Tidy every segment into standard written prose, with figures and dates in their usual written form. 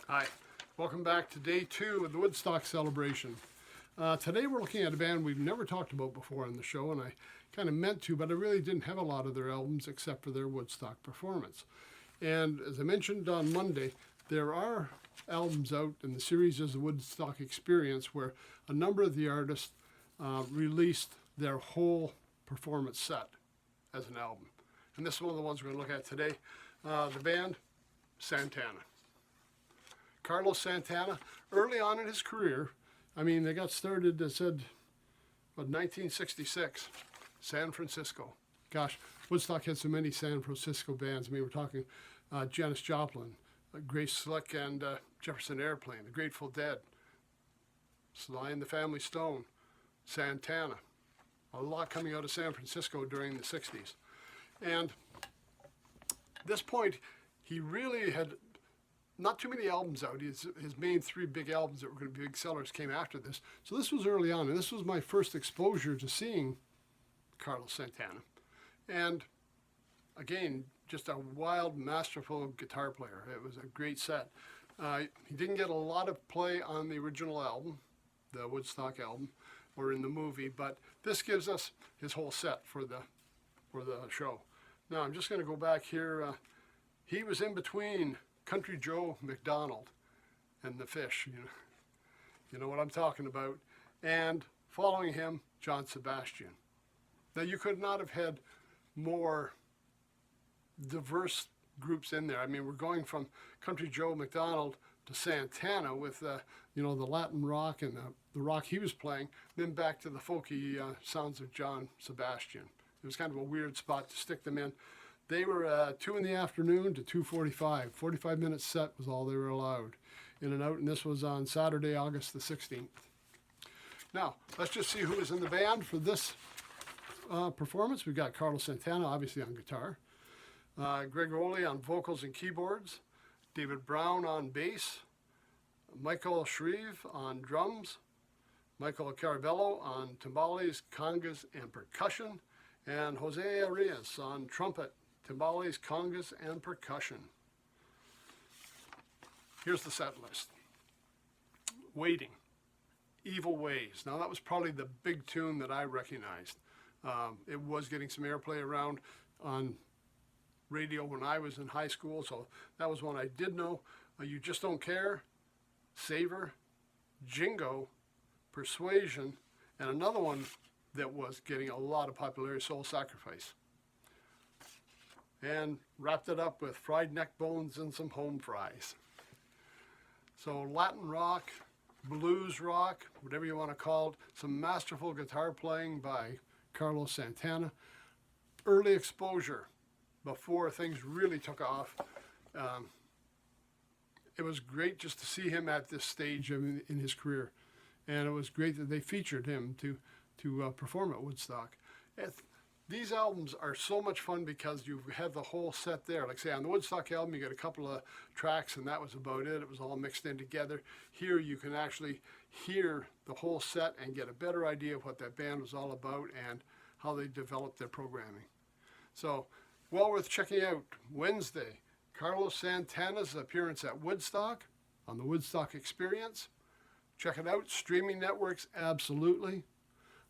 Hi, welcome back to day 2 of the Woodstock celebration. Today we're looking at a band we've never talked about before on the show, and I kind of meant to, but I really didn't have a lot of their albums except for their Woodstock performance. And as I mentioned on Monday, there are albums out, and the series is the Woodstock Experience, where a number of the artists released their whole performance set as an album. And this is one of the ones we're going to look at today. The band, Santana. Carlos Santana, early on in his career, I mean, they got started, they said, 1966, San Francisco. Gosh, Woodstock had so many San Francisco bands. I mean, we're talking Janis Joplin, Grace Slick and Jefferson Airplane, the Grateful Dead, Sly and the Family Stone, Santana. A lot coming out of San Francisco during the 60s. And at this point, he really had not too many albums out. His main 3 big albums that were going to be big sellers came after this. So this was early on, and this was my first exposure to seeing Carlos Santana. And again, just a wild, masterful guitar player. It was a great set. He didn't get a lot of play on the original album, the Woodstock album, or in the movie, but this gives us his whole set for the show. Now I'm just going to go back here. He was in between Country Joe McDonald and the Fish, you know what I'm talking about, and following him, John Sebastian. Now you could not have had more diverse groups in there. I mean, we're going from Country Joe McDonald to Santana with the Latin rock and the rock he was playing, then back to the folky sounds of John Sebastian. It was kind of a weird spot to stick them in. They were 2 in the afternoon to 2:45. 45-minute set was all they were allowed in and out, and this was on Saturday, August the 16th. Now, let's just see who was in the band for this performance. We've got Carlos Santana, obviously, on guitar, Greg Rowley on vocals and keyboards, David Brown on bass, Michael Shreve on drums, Michael Carabello on timbales, congas, and percussion, and Jose Arias on trumpet, timbales, congas, and percussion. Here's the set list. Waiting, Evil Ways. Now that was probably the big tune that I recognized. It was getting some airplay around on radio when I was in high school, so that was one I did know. You Just Don't Care, Savor, Jingo, Persuasion, and another one that was getting a lot of popularity, Soul Sacrifice. And wrapped it up with fried neck bones and some home fries. So Latin rock, blues rock, whatever you want to call it, some masterful guitar playing by Carlos Santana. Early exposure before things really took off. It was great just to see him at this stage in his career. And it was great that they featured him to perform at Woodstock. These albums are so much fun because you have the whole set there. Like say on the Woodstock album, you get a couple of tracks and that was about it. It was all mixed in together. Here you can actually hear the whole set and get a better idea of what that band was all about and how they developed their programming. So, well worth checking out. Wednesday, Carlos Santana's appearance at Woodstock on the Woodstock Experience. Check it out. Streaming networks, absolutely.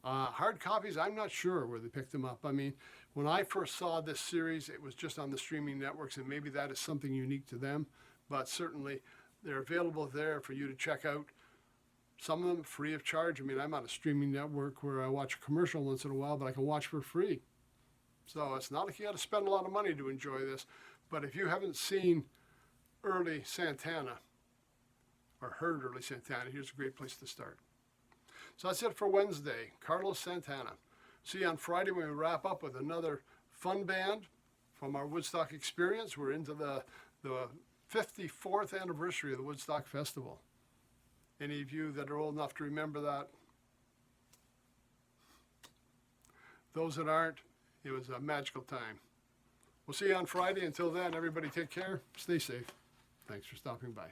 Hard copies, I'm not sure where they picked them up. I mean, when I first saw this series, it was just on the streaming networks, and maybe that is something unique to them. But certainly, they're available there for you to check out. Some of them free of charge. I mean, I'm on a streaming network where I watch a commercial once in a while, but I can watch for free. So it's not like you got to spend a lot of money to enjoy this. But if you haven't seen early Santana, or heard early Santana, here's a great place to start. So that's it for Wednesday, Carlos Santana. See you on Friday when we wrap up with another fun band from our Woodstock Experience. We're into the 54th anniversary of the Woodstock Festival. Any of you that are old enough to remember that? Those that aren't, it was a magical time. We'll see you on Friday. Until then, everybody take care, stay safe. Thanks for stopping by.